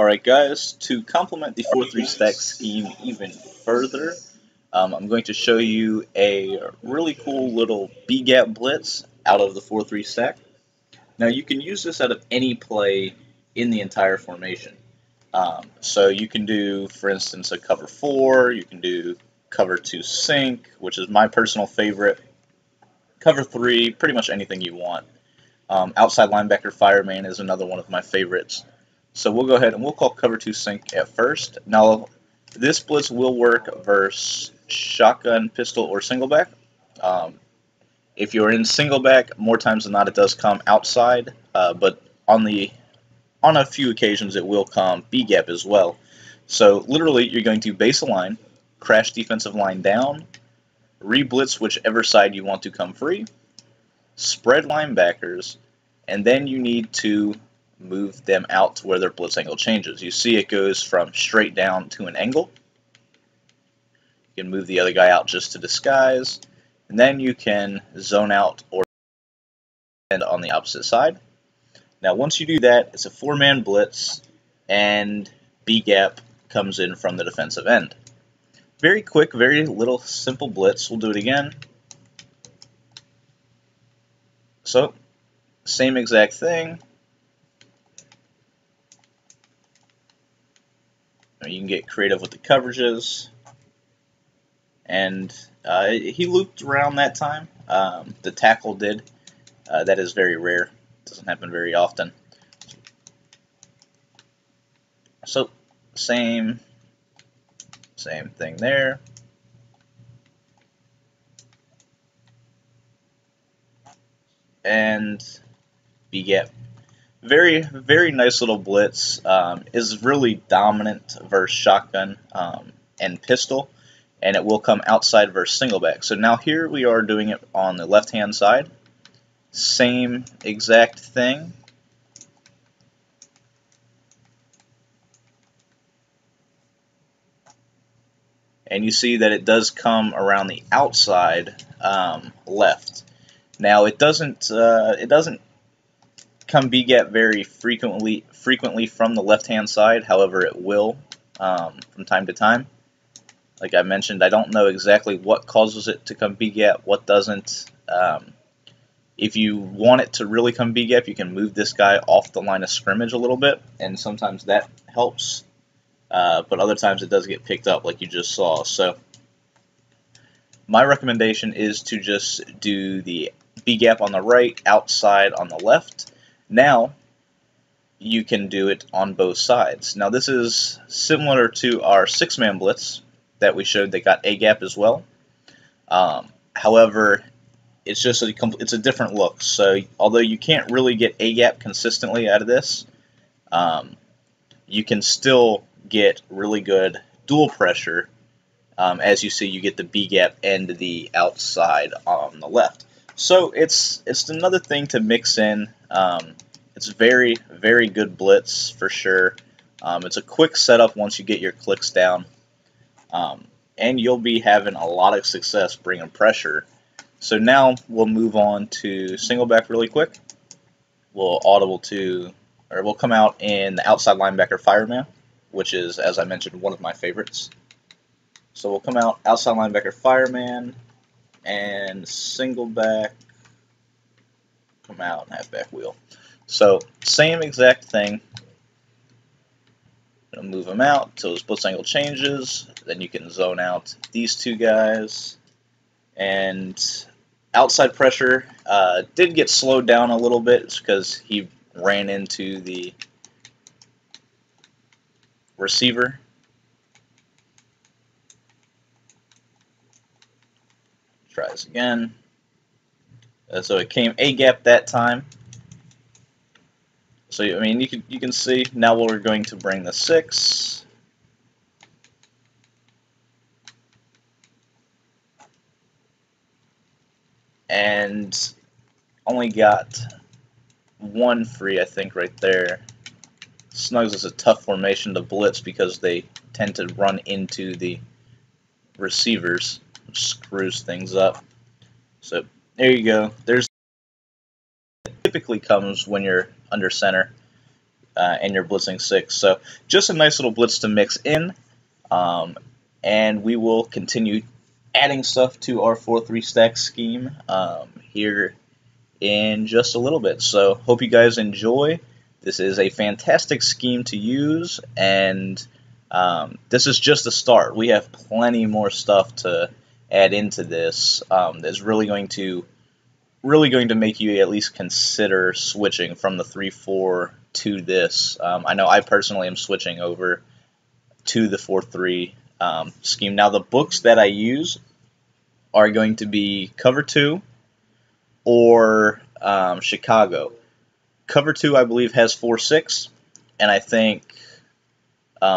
Alright guys, to complement the 4-3 stack scheme even further, I'm going to show you a really cool little B-gap blitz out of the 4-3 stack. Now you can use this out of any play in the entire formation. So you can do, for instance, a cover 4, you can do cover 2 sink, which is my personal favorite, cover 3, pretty much anything you want. Outside linebacker fireman is another one of my favorites. So we'll go ahead and we'll call cover 2 sink at first. Now this blitz will work versus shotgun, pistol, or single back. If you're in single back, more times than not it does come outside, but on a few occasions it will come B gap as well. So literally you're going to base a line, crash defensive line down, re-blitz whichever side you want to come free, spread linebackers, and then you need to move them out to where their blitz angle changes. You see it goes from straight down to an angle. You can move the other guy out just to disguise, and then you can zone out or end on the opposite side. Now once you do that, it's a 4-man blitz, and B-gap comes in from the defensive end. Very quick, very little simple blitz. We'll do it again. So, same exact thing. You can get creative with the coverages, and he looped around that time. The tackle did. That is very rare. Doesn't happen very often. So same thing there. And B-gap. Very, very nice little blitz. Is really dominant versus shotgun and pistol, and it will come outside versus single back. So now here we are doing it on the left hand side. Same exact thing. And you see that it does come around the outside left. Now it doesn't come B-gap very frequently from the left-hand side. However, it will from time to time. Like I mentioned, I don't know exactly what causes it to come B-gap, what doesn't. If you want it to really come B-gap, you can move this guy off the line of scrimmage a little bit, and sometimes that helps. But other times it does get picked up, like you just saw. So my recommendation is to just do the B-gap on the right, outside on the left. Now you can do it on both sides. Now this is similar to our 6-man blitz that we showed that got A-gap as well. However, it's just it's a different look. So although you can't really get A-gap consistently out of this, you can still get really good dual pressure. As you see, you get the B-gap and the outside on the left. So it's another thing to mix in. It's very, very good blitz for sure. It's a quick setup once you get your clicks down, and you'll be having a lot of success bringing pressure. So now we'll move on to single back really quick. We'll we'll come out in the outside linebacker fireman, which is, as I mentioned, one of my favorites. So we'll come out outside linebacker fireman and single back, come out and halfback wheel. So same exact thing. Gonna move them out until his blitz angle changes. Then you can zone out these two guys. And outside pressure did get slowed down a little bit. It's because he ran into the receiver. Try this again. So it came A-gap that time. So I mean, you can see now we're going to bring the 6. And only got 1 free, I think, right there. Snugs is a tough formation to blitz because they tend to run into the receivers, which screws things up. So there you go. There's typically comes when you're under center. and you're blitzing 6. So just a nice little blitz to mix in, and we will continue adding stuff to our 4-3 stack scheme here in just a little bit. So hope you guys enjoy. This is a fantastic scheme to use, and this is just the start. We have plenty more stuff to add into this that's really going to make you at least consider switching from the 3-4 to this. I know I personally am switching over to the 4-3 scheme. Now the books that I use are going to be Cover 2 or Chicago. Cover 2, I believe, has 4-6, and I think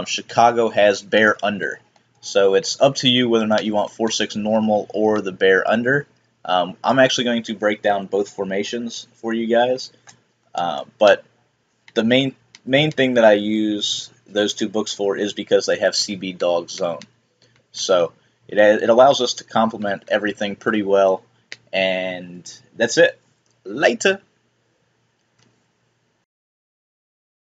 Chicago has bear under. So it's up to you whether or not you want 4-6 normal or the bear under. I'm actually going to break down both formations for you guys, but the main thing that I use those two books for is because they have CB dog zone. So it allows us to complement everything pretty well, and that's it. Later.